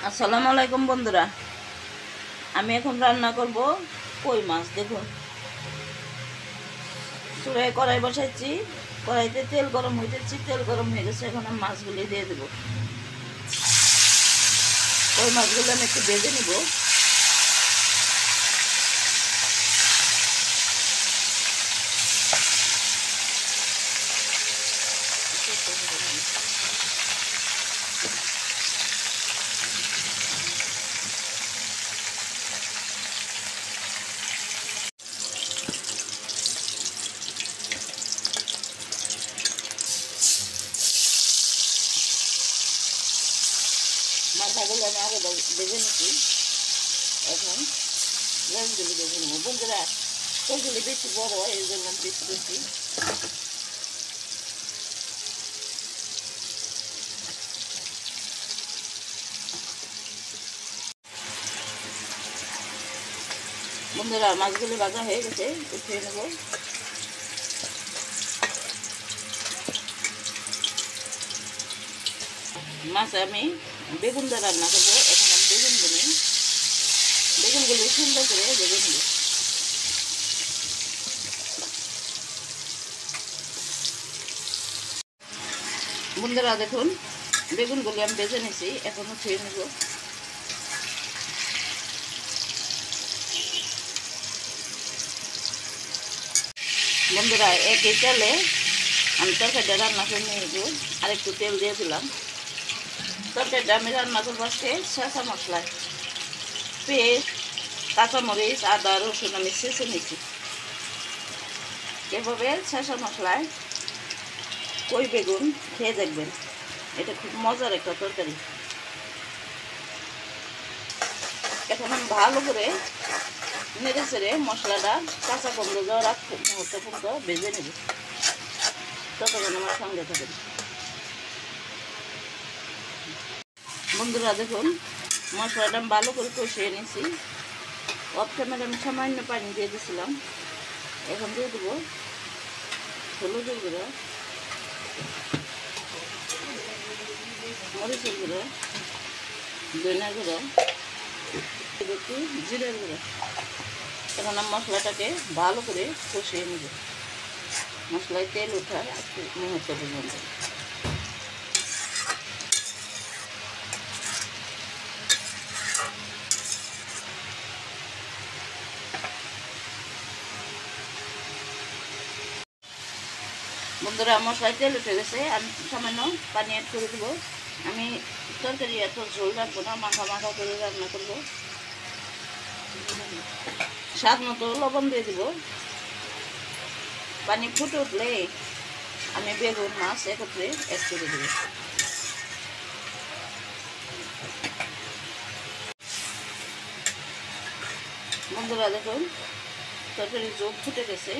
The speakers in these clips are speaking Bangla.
আসসালামু আলাইকুম বন্ধুরা, আমি এখন রান্না করব কই মাছ। দেখুন, চুলায় কড়াই বসাইছি, কড়াইতে তেল গরম হইতেছি, তেল গরম হয়ে গেছে। এখন আমি মাছগুলি দিয়ে দেবো। কই মাছগুলো আমি একটু ভেজে নিব। মাথাগুলো আমি আগে ভেজে নিচ্ছি। এখন মাছগুলি ভেজে নেবো। বন্ধুরা, কইগুলি বেশি বড়, এই জন্য বেশি বেশি বন্ধুরা, মাছগুলি ভাজা হয়ে গেছে, উঠিয়ে নেব। মাছ আমি বেগুন দিয়ে রান্না করবো। এখন আমি বেগুনগুলি সুন্দর করে ভেজে নেব। বন্ধুরা দেখুন, বেগুনগুলি আমি ভেজে নিয়েছি, এখন উঠিয়ে নেব। বন্ধুরা, একই তেলে আমি তরকারিটা রান্না করে নিয়ে নেব। আর একটু তেল দিয়ে দিলাম। তরকারিটা আমি রান্না করবো আজকে শেষা মশলায়। পেস্ট, কাঁচামরিচ, আদা, রসুন আমি ছেঁচে নিয়েছি। এভাবে শেষা মশলায় কই বেগুন খেয়ে দেখবেন, এটা খুব মজার একটা তরকারি। এখন আমি ভালো করে নেড়ে চেড়ে মশলাটা কাঁচা গন্ধ যাওয়ার আগ মুহূর্ত পর্যন্ত ভেজে নেব। ততক্ষণ আমার সঙ্গে থাকবেন। বন্ধুরা দেখুন, মশলাটা আমি ভালো করে কষিয়ে নিয়েছি। অফ ক্যামেরা আমি সামান্য পানি দিয়ে দিয়েছিলাম। এখন দিয়ে দেবো হলুদের গুঁড়ো, মরিচের গুঁড়ো, ধনিয়া গুঁড়ো, একটু জিরের গুঁড়ো। এখন আমি মশলাটাকে ভালো করে কষিয়ে নেব, মশলায় তেল ওঠার একটু মুহূর্ত পর্যন্ত। বন্ধুরা, মশলায় তেল উঠে গেছে, আমি সামান্য পানি অ্যাড করে দেবো। আমি তরকারি এত ঝোল রাখবো না, মাখা মাখা করে রান্না করবো। স্বাদ মতো লবণ দিয়ে দেবো। পানি ফুটে উঠলে আমি বেগুন মাছ একত্রে অ্যাড করে দেবো। বন্ধুরা দেখুন, তরকারি জোর ফুটে গেছে।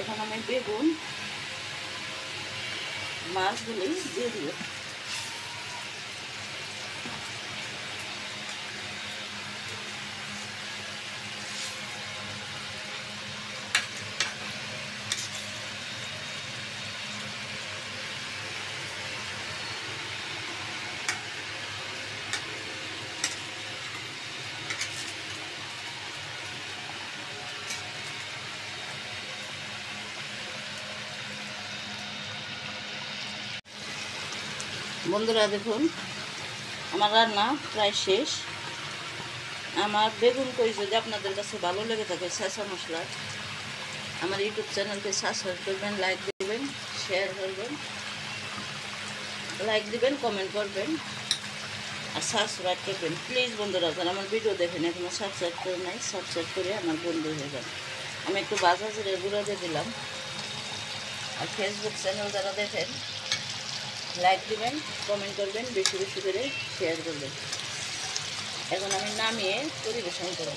এখন আমি বেগুন মাছগুলি দিয়ে দিব। বন্ধুরা দেখুন, আমার রান্না প্রায় শেষ। আমার বেগুন কই যদি আপনাদের কাছে ভালো লেগে থাকে শেষা মশলা, আমার ইউটিউব চ্যানেলকে সাবস্ক্রাইব করবেন, লাইক দেবেন, শেয়ার করবেন, লাইক দিবেন, কমেন্ট করবেন আর সাবস্ক্রাইব করবেন। প্লিজ বন্ধুরা, যারা আমার ভিডিও দেখেন এখনও সাবস্ক্রাইব করে নাই, সাবস্ক্রাইব করে আমার বন্ধু হয়ে যান। আমি একটু ভাজা জিরে গুঁড়ো দিয়ে দিলাম। আর ফেসবুক চ্যানেল যারা দেখেন, লাইক দিবেন, কমেন্ট করবেন, বেশি বেশি করে শেয়ার করবেন। এখন আমি নামিয়ে পরিবেশন করব।